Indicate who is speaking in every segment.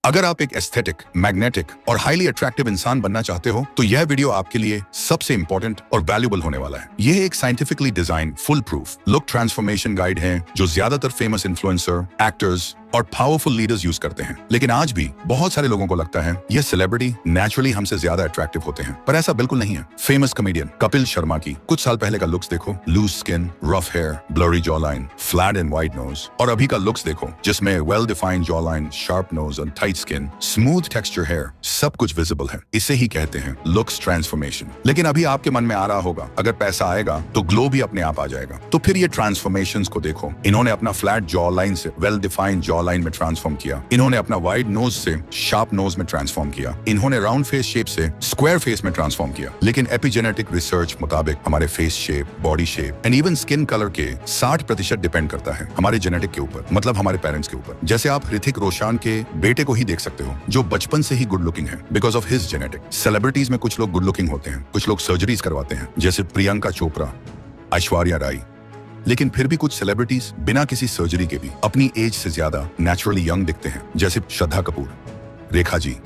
Speaker 1: अगर आप एक एस्थेटिक, मैग्नेटिक और हाईली अट्रैक्टिव इंसान बनना चाहते हो तो यह वीडियो आपके लिए सबसे इंपॉर्टेंट और वैल्यूबल होने वाला है। यह एक scientifically design full proof look transformation guide है जो ज्यादातर फेमस इन्फ्लुएंसर, एक्टर्स और पावरफुल लीडर्स यूज करते हैं। लेकिन आज भी बहुत सारे लोगों को लगता है यह सेलिब्रिटी नेचुरली हमसे ज्यादा अट्रैक्टिव होते हैं, पर ऐसा बिल्कुल नहीं है। फेमस कॉमेडियन कपिल शर्मा की कुछ साल पहले का लुक्स देखो, loose skin, rough hair, blurry jaw line, flat and wide nose, और अभी का लुक्स देखो जिसमें well defined jaw line, sharp nose और tight skin, smooth texture hair, सब कुछ विजिबल है। इसे ही कहते हैं लुक्स ट्रांसफॉर्मेशन। लेकिन अभी आपके मन में आ रहा होगा अगर पैसा आएगा तो ग्लो भी अपने आप आ जाएगा। तो फिर ये ट्रांसफॉर्मेशंस को देखो। इन्होंने अपना फ्लैट जॉ लाइन से वेल डिफाइंड जॉ लाइन में ट्रांसफॉर्म किया, इन्होंने अपना वाइड नोज से शार्प नोज में ट्रांसफॉर्म किया, इन्होंने राउंड फेस शेप से स्क्वायर फेस में ट्रांसफॉर्म किया। लेकिन एपिजेनेटिक रिसर्च मुताबिक हमारे face shape, body shape and even skin colour के 60% डिपेंड करता है हमारे जेनेटिक के ऊपर, मतलब हमारे पेरेंट्स के ऊपर। जैसे आप ऋतिक रोशन के बेटे को ही देख सकते हो जो बचपन से ही गुड लुकिंग है because of his genetic. Celebrities में कुछ लोग गुड लुकिंग होते हैं, कुछ लोग सर्जरीज करवाते हैं जैसे प्रियंका चोपड़ा, ऐश्वर्या राय। लेकिन फिर भी कुछ सेलिब्रिटीज बिना किसी सर्जरी के भी अपनी एज से ज्यादा नेचुरली यंग दिखते हैं, जैसे श्रद्धा कपूर, रेखा जी,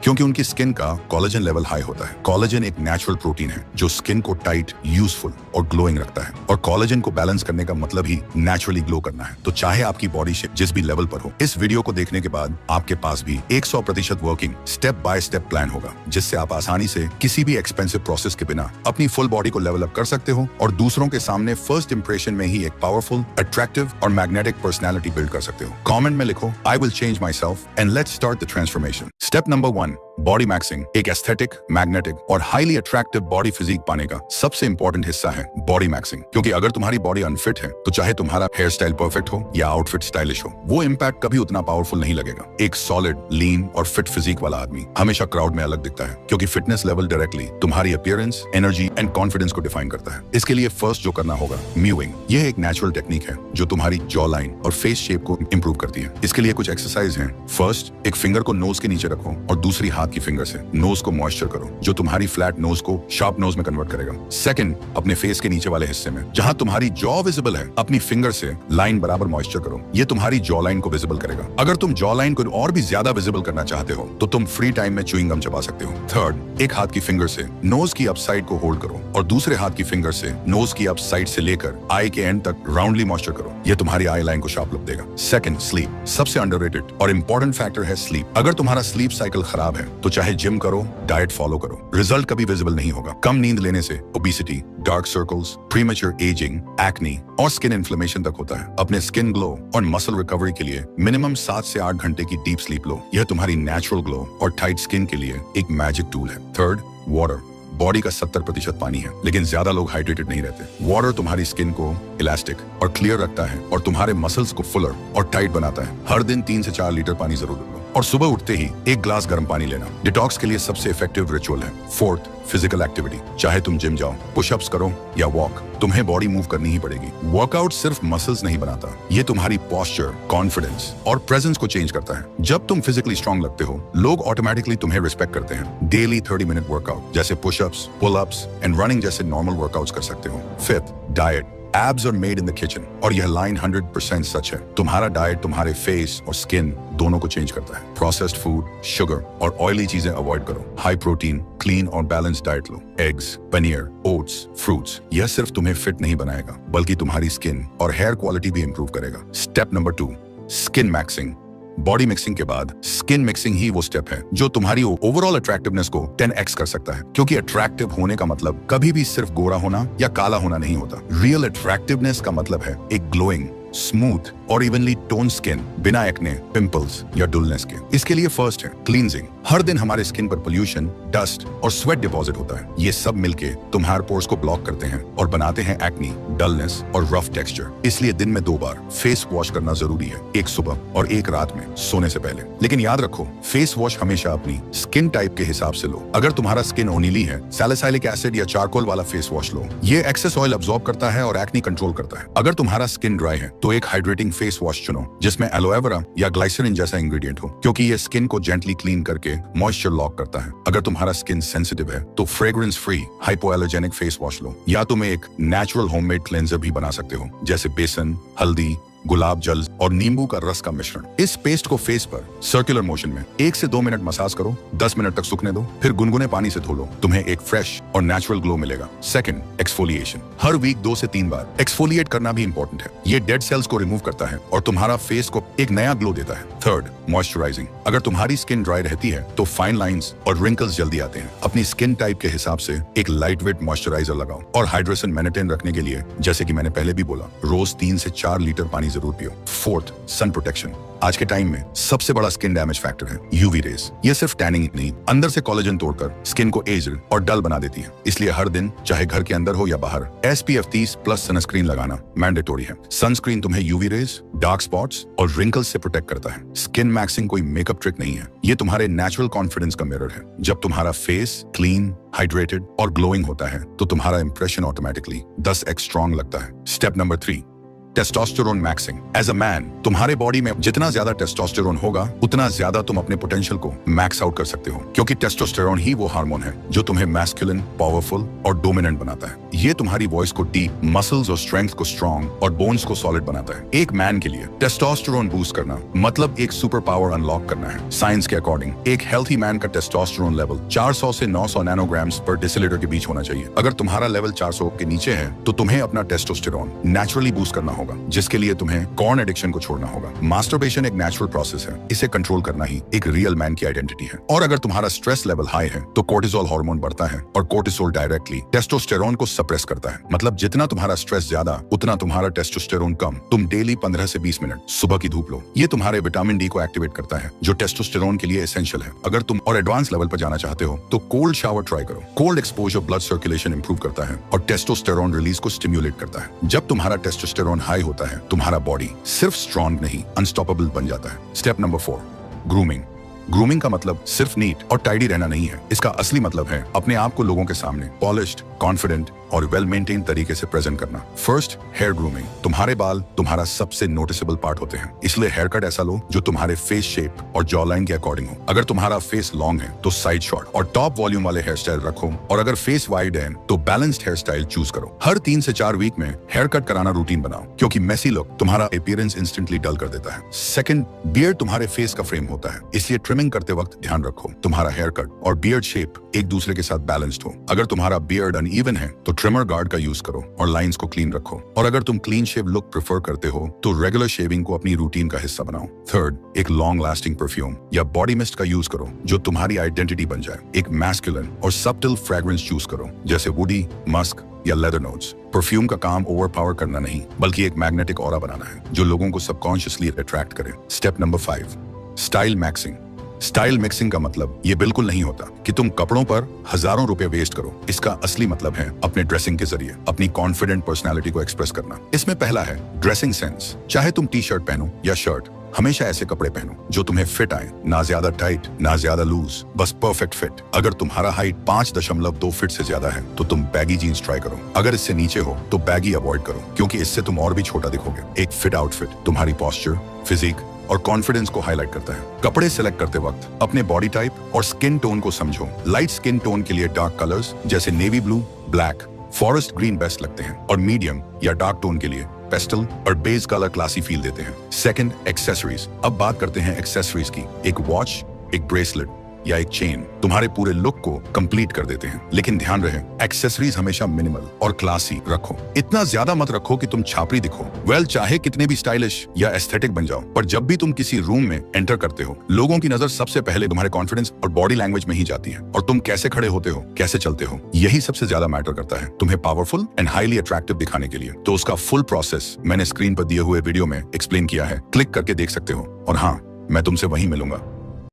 Speaker 1: क्योंकि उनकी स्किन का कोलेजन लेवल हाई होता है। कोलेजन एक नेचुरल प्रोटीन है जो स्किन को टाइट, यूजफुल और ग्लोइंग रखता है, और कोलेजन को बैलेंस करने का मतलब ही नेचुरली ग्लो करना है। तो चाहे आपकी बॉडी शेप जिस भी लेवल पर हो, इस वीडियो को देखने के बाद आपके पास भी 100% working step by step plan होगा जिससे आप आसानी से किसी भी एक्सपेंसिव प्रोसेस के बिना अपनी फुल बॉडी को लेवल अप कर सकते हो और दूसरों के सामने फर्स्ट इंप्रेशन में ही एक पावरफुल, अट्रैक्टिव और मैग्नेटिक पर्सनैलिटी बिल्ड कर सकते हो। कमेंट में लिखो I will change my self and let's start the transformation. Step number 1, body maxing. एक एस्थेटिक, मैग्नेटिक और हाईली अट्रैक्टिव बॉडी फिजिक पाने का सबसे इंपॉर्टेंट हिस्सा है बॉडी मैक्सिंग। क्योंकि अगर तुम्हारी बॉडी अनफिट है तो चाहे तुम्हारा हेयर स्टाइल परफेक्ट हो या आउटफिट स्टाइलिश हो, वो इम्पैक्ट कभी उतना पावरफुल नहीं लगेगा। एक सॉलिड, लीन और फिट फिजिक वाला आदमी हमेशा क्राउड में अलग दिखता है क्योंकि फिटनेस लेवल डायरेक्टली तुम्हारी अपीयरेंस, एनर्जी एंड कॉन्फिडेंस को डिफाइन करता है। इसके लिए फर्स्ट जो करना होगा, म्यूइंग। यह एक नेचुरल टेक्निक है जो तुम्हारी जॉ लाइन और फेस शेप को इंप्रूव करती है। इसके लिए कुछ एक्सरसाइज हैं। फर्स्ट, एक फिंगर को नोज के नीचे रखो और दूसरी हाथ की फिंगर से नोज को मॉइस्चर करो जो तुम्हारी फ्लैट नोज को शार्प नोज में कन्वर्ट करेगा। सेकंड, अपने फेस के नीचे वाले हिस्से में जहां तुम्हारी जॉ विजिबल है, अपनी फिंगर से लाइन बराबर मॉइस्चर करो। ये तुम्हारी जॉ लाइन को विजिबल करेगा। अगर तुम जॉ लाइन को और भी ज्यादा विजिबल करना चाहते हो तो तुम फ्री टाइम में च्युइंग गम चबा सकते हो। थर्ड, एक हाथ की फिंगर से नोज की अप साइड को होल्ड करो और दूसरे हाथ की फिंगर से नोज की अप साइड से लेकर आई के एंड तक राउंडली मॉइस्चर करो। ये तुम्हारी आई लाइन को शार्प लुक देगा। Second, sleep. सबसे अंडररेटेड और इंपॉर्टेंट फैक्टर है स्लीप। अगर तुम्हारा स्लीप साइकिल खराब है तो चाहे जिम करो, डाइट फॉलो करो, रिजल्ट कभी विजिबल नहीं होगा। कम नींद लेने से obesity, dark circles, premature ageing, acne और स्किन इन्फ्लेमेशन तक होता है। अपने स्किन ग्लो और मसल रिकवरी के लिए मिनिमम 7 से 8 घंटे की डीप स्लीप लो। यह तुम्हारी नेचुरल ग्लो और टाइट स्किन के लिए एक मैजिक टूल है। Third, water. बॉडी का 70% पानी है लेकिन ज्यादा लोग हाइड्रेटेड नहीं रहते। वाटर तुम्हारी स्किन को इलास्टिक और क्लियर रखता है और तुम्हारे मसल्स को फुलर और टाइट बनाता है। हर दिन 3 से 4 लीटर पानी जरूर लो और सुबह उठते ही 1 ग्लास गर्म पानी लेना डिटॉक्स के लिए सबसे इफेक्टिव रिचुअल है। Fourth, physical activity. चाहे तुम जिम जाओ, पुशअप्स करो या वॉक, तुम्हें बॉडी मूव करनी ही पड़ेगी। वर्कआउट सिर्फ मसल्स नहीं बनाता, ये तुम्हारी पोस्चर, कॉन्फिडेंस और प्रेजेंस को चेंज करता है। जब तुम फिजिकली स्ट्रांग लगते हो, लोग ऑटोमेटिकली तुम्हें रिस्पेक्ट करते हैं। डेली 30 मिनट वर्कआउट जैसे पुशअप्स, पुल-अप्स एंड रनिंग जैसे नॉर्मल वर्कआउट्स कर सकते हो। Fifth, diet. Abs are made in the kitchen, और यह लाइन 100% सच है। तुम्हारा डाइट तुम्हारे फेस और स्किन दोनों को चेंज करता है। प्रोसेस्ड फूड, शुगर और ऑयली चीजें अवॉइड करो। हाई प्रोटीन, क्लीन और बैलेंस्ड डाइट लो। Eggs, paneer, oats, fruits. यह सिर्फ तुम्हें फिट नहीं बनाएगा बल्कि तुम्हारी स्किन और हेयर क्वालिटी भी इंप्रूव करेगा। Step number 2, skin maxing. Body mixing के बाद स्किन मिक्सिंग ही वो स्टेप है जो तुम्हारी ओवरऑल अट्रैक्टिवनेस को 10x कर सकता है। क्योंकि अट्रैक्टिव होने का मतलब कभी भी सिर्फ गोरा होना या काला होना नहीं होता। रियल अट्रैक्टिवनेस का मतलब है एक ग्लोइंग, स्मूथ और इवनली टोन स्किन बिना एक्ने, पिंपल्स या डुलनेस के। इसके लिए फर्स्ट है क्लींजिंग। हर दिन हमारे स्किन पर पोल्यूशन, डस्ट और स्वेट डिपॉजिट होता है। ये सब मिलके तुम्हारे पोर्स को ब्लॉक करते हैं और बनाते हैं एक्ने, डलनेस और रफ टेक्सचर। इसलिए दिन में 2 बार फेस वॉश करना जरूरी है, एक सुबह और एक रात में सोने से पहले। लेकिन याद रखो, फेस वॉश हमेशा अपनी स्किन टाइप के हिसाब से लो। अगर तुम्हारा स्किन ओनिली है, सैलिसाइलिक एसिड या चारकोल वाला फेस वॉश लो। ये एक्सेस ऑयल अब्सॉर्ब करता है और एक्ने कंट्रोल करता है। अगर तुम्हारा स्किन ड्राई है तो एक हाइड्रेटिंग फेस वॉश चुनो जिसमें एलोवेरा या ग्लाइसरीन जैसा इंग्रेडिएंट हो, क्योंकि ये स्किन को जेंटली क्लीन करके मॉइस्चर लॉक करता है। अगर तुम्हारा स्किन सेंसिटिव है तो fragrance free hypoallergenic face wash लो, या तुम एक नेचुरल होममेड क्लेंजर भी बना सकते हो जैसे बेसन, हल्दी, गुलाब जल और नींबू का रस का मिश्रण। इस पेस्ट को फेस पर सर्कुलर मोशन में 1 से 2 मिनट मसाज करो, 10 मिनट तक सूखने दो, फिर गुनगुने पानी से धो लो। तुम्हें एक फ्रेश और नेचुरल ग्लो मिलेगा। Second, exfoliation. हर वीक 2 से 3 बार एक्सफोलिएट करना भी इंपॉर्टेंट है। ये डेड सेल्स को रिमूव करता है और तुम्हारा फेस को एक नया ग्लो देता है। Third, moisturising. अगर तुम्हारी स्किन ड्राई रहती है तो फाइन लाइंस और रिंकल्स जल्दी आते हैं। अपनी स्किन टाइप के हिसाब से एक लाइट वेट मॉइस्चराइजर लगाओ और हाइड्रेशन मेंटेन रखने के लिए, जैसे कि मैंने पहले भी बोला, रोज 3 से 4 लीटर पानी जरूर पियो। Fourth, sun protection. आज के टाइम में सबसे बड़ा स्किन डैमेज फैक्टर है यूवी रेज। ये सिर्फ टैनिंग नहीं, अंदर से कोलेजन तोड़कर स्किन को एज्ड और डल बना देती है। इसलिए हर दिन, चाहे घर के अंदर हो या बाहर, SPF 30+ सनस्क्रीन लगाना मैंडेटोरी है। सनस्क्रीन तुम्हें यूवी रेज, डार्क स्पॉट्स और रिंकल्स से प्रोटेक्ट करता है। स्किन मैक्सिंग कोई मेकअप ट्रिक नहीं है, ये तुम्हारे नेचुरल कॉन्फिडेंस का मिरर है। जब तुम्हारा फेस क्लीन, हाइड्रेटेड और ग्लोइंग होता है तो तुम्हारा इंप्रेशन ऑटोमेटिकली 10x स्ट्रॉन्ग लगता है। Step number 3, testosterone maxing. As a man, तुम्हारे बॉडी में जितना ज्यादा टेस्टोस्टेरोन होगा उतना ज्यादा तुम अपने पोटेंशियल को मैक्स आउट कर सकते हो, क्योंकि टेस्टोस्टेरोन ही वो हार्मोन है जो तुम्हें मैस्कुलिन, पावरफुल और डोमिनेंट बनाता है। ये तुम्हारी वॉइस को डीप, मसल्स और स्ट्रेंथ को स्ट्रॉन्ग और बोन्स को सॉलिड बनाता है। एक मैन के लिए टेस्टोस्टेरोन बूस्ट करना मतलब एक सुपर पावर अनलॉक करना है। साइंस के अकॉर्डिंग एक हेल्थी मैन का टेस्टोस्टेरोन लेवल 400 से 900 नैनोग्राम्स पर डेसिलीटर के बीच होना चाहिए। अगर तुम्हारा लेवल 400 के नीचे है तो तुम्हें अपना टेस्टोस्टेरोन नेचुरली बूस्ट करना होगा, जिसके लिए तुम्हें कॉर्न एडिक्शन को छोड़ना होगा। मास्टरबेशन एक नेचुरल प्रोसेस है, इसे कंट्रोल करना ही एक रियल मैन की आइडेंटिटी है। और अगर तुम्हारा स्ट्रेस लेवल हाई है तो कोर्टिसोल हार्मोन बढ़ता है और कोर्टिसोल डायरेक्टली टेस्टोस्टेरोन को सप्रेस करता है। मतलब जितना तुम्हारा स्ट्रेस ज्यादा उतना तुम्हारा टेस्टोस्टेरोन कम। तुम डेली 15 से 20 मिनट सुबह की धूप लो, ये तुम्हारे विटामिन डी को एक्टिवेट करता है जो टेस्टोस्टेरोन के लिए एसेंशियल है। अगर तुम और एडवांस लेवल पर जाना चाहते हो तो कोल्ड शावर ट्राई करो। Cold exposure blood circulation improve करता है और टेस्टोस्टेरोन रिलीज को स्टिम्युलेट करता है। जब तुम्हारा टेस्टोस्टेरोन हाई होता है तुम्हारा बॉडी सिर्फ स्ट्रॉन्ग नहीं, अनस्टॉपेबल बन जाता है। Step number 4, grooming. ग्रूमिंग का मतलब सिर्फ नीट और टाइडी रहना नहीं है। इसका असली मतलब है अपने आप को लोगों के सामने पॉलिश्ड, कॉन्फिडेंट और वेल मेंटेन तरीके से प्रेजेंट करना। First, hair grooming. तुम्हारे बाल तुम्हारा सबसे नोटिसेबल पार्ट होते हैं, इसलिए हेयर कट ऐसा लो जो तुम्हारे फेस शेप और जॉ लाइन के अकॉर्डिंग हो। अगर तुम्हारा फेस लॉन्ग है तो साइड शॉर्ट और टॉप वॉल्यूम वाले हेयर स्टाइल रखो, और अगर फेस वाइड है तो बैलेंस्ड हेयर स्टाइल चूज करो। हर 3 से 4 वीक में हेयर कट कराना रूटीन बनाओ, क्योंकि मेसी लुक तुम्हारा अपीयरेंस इंस्टेंटली डल कर देता है। सेकंड, बियर्ड तुम्हारे फेस का फ्रेम होता है, इसलिए ट्रिमिंग करते वक्त ध्यान रखो तुम्हारा हेयर कट और बियर्ड शेप एक दूसरे के साथ बैलेंस्ड हो। अगर तुम्हारा बियर्ड अनइवन है तो ट्रिमर गार्ड का यूज करो और लाइंस को क्लीन रखो। और अगर तुम क्लीन शेव लुक प्रेफर करते हो तो रेगुलर शेविंग को अपनी रूटीन का हिस्सा बनाओ। थर्ड, एक लॉन्ग लास्टिंग परफ्यूम या बॉडी मिस्ट का यूज करो जो तुम्हारी आइडेंटिटी बन जाए। एक मैस्कुलिन और सब्टिल फ्रेग्रेंस चूज करो, जैसे वुडी, मस्क या लेदर नोट्स। परफ्यूम का काम ओवरपावर करना नहीं, बल्कि एक मैग्नेटिक ऑरा बनाना है जो लोगों को सबकॉन्शियसली अट्रैक्ट करे। Step number 5, style maxing. Style mixing का मतलब ये बिल्कुल नहीं होता कि तुम कपड़ों पर हजारों रुपए वेस्ट करो। इसका असली मतलब है अपने ड्रेसिंग के जरिए अपनी कॉन्फिडेंट पर्सनालिटी को एक्सप्रेस करना। इसमें पहला है ड्रेसिंग सेंस। चाहे तुम टी शर्ट पहनो या शर्ट, हमेशा ऐसे कपड़े पहनो जो तुम्हें फिट आए, ना ज्यादा टाइट ना ज्यादा लूज, बस परफेक्ट फिट। अगर तुम्हारा हाइट 5.2 फीट से ज्यादा है तो तुम बैगी जीन्स ट्राई करो। अगर इससे नीचे हो तो बैगी अवॉइड करो, क्योंकि इससे तुम और भी छोटा दिखोगे। एक फिट आउटफिट तुम्हारी पोस्चर, फिजिक और कॉन्फिडेंस को हाईलाइट करता है। कपड़े सिलेक्ट करते वक्त अपने बॉडी टाइप और स्किन टोन को समझो। लाइट स्किन टोन के लिए डार्क कलर्स जैसे navy blue, black, forest green best लगते हैं, और मीडियम या डार्क टोन के लिए पेस्टल और बेज कलर क्लासी फील देते हैं। Second, accessories. अब बात करते हैं एक्सेसरीज की। एक वॉच, एक ब्रेसलेट या एक चेन तुम्हारे पूरे लुक को कंप्लीट कर देते हैं। लेकिन ध्यान रहे, एक्सेसरीज हमेशा मिनिमल और क्लासी रखो। इतना ज्यादा मत रखो कि तुम छापरी दिखो। वेल, चाहे कितने भी स्टाइलिश या एस्थेटिक बन जाओ, पर जब भी तुम किसी रूम में एंटर करते हो, लोगों की नजर सबसे पहले तुम्हारे कॉन्फिडेंस और बॉडी लैंग्वेज में ही जाती है। और तुम कैसे खड़े होते हो, कैसे चलते हो, यही सबसे ज्यादा मैटर करता है तुम्हें पावरफुल एंड हाईली अट्रैक्टिव दिखाने के लिए। तो उसका फुल प्रोसेस मैंने स्क्रीन पर दिए हुए वीडियो में एक्सप्लेन किया है, क्लिक करके देख सकते हो। और हाँ, मैं तुमसे वहीं मिलूंगा।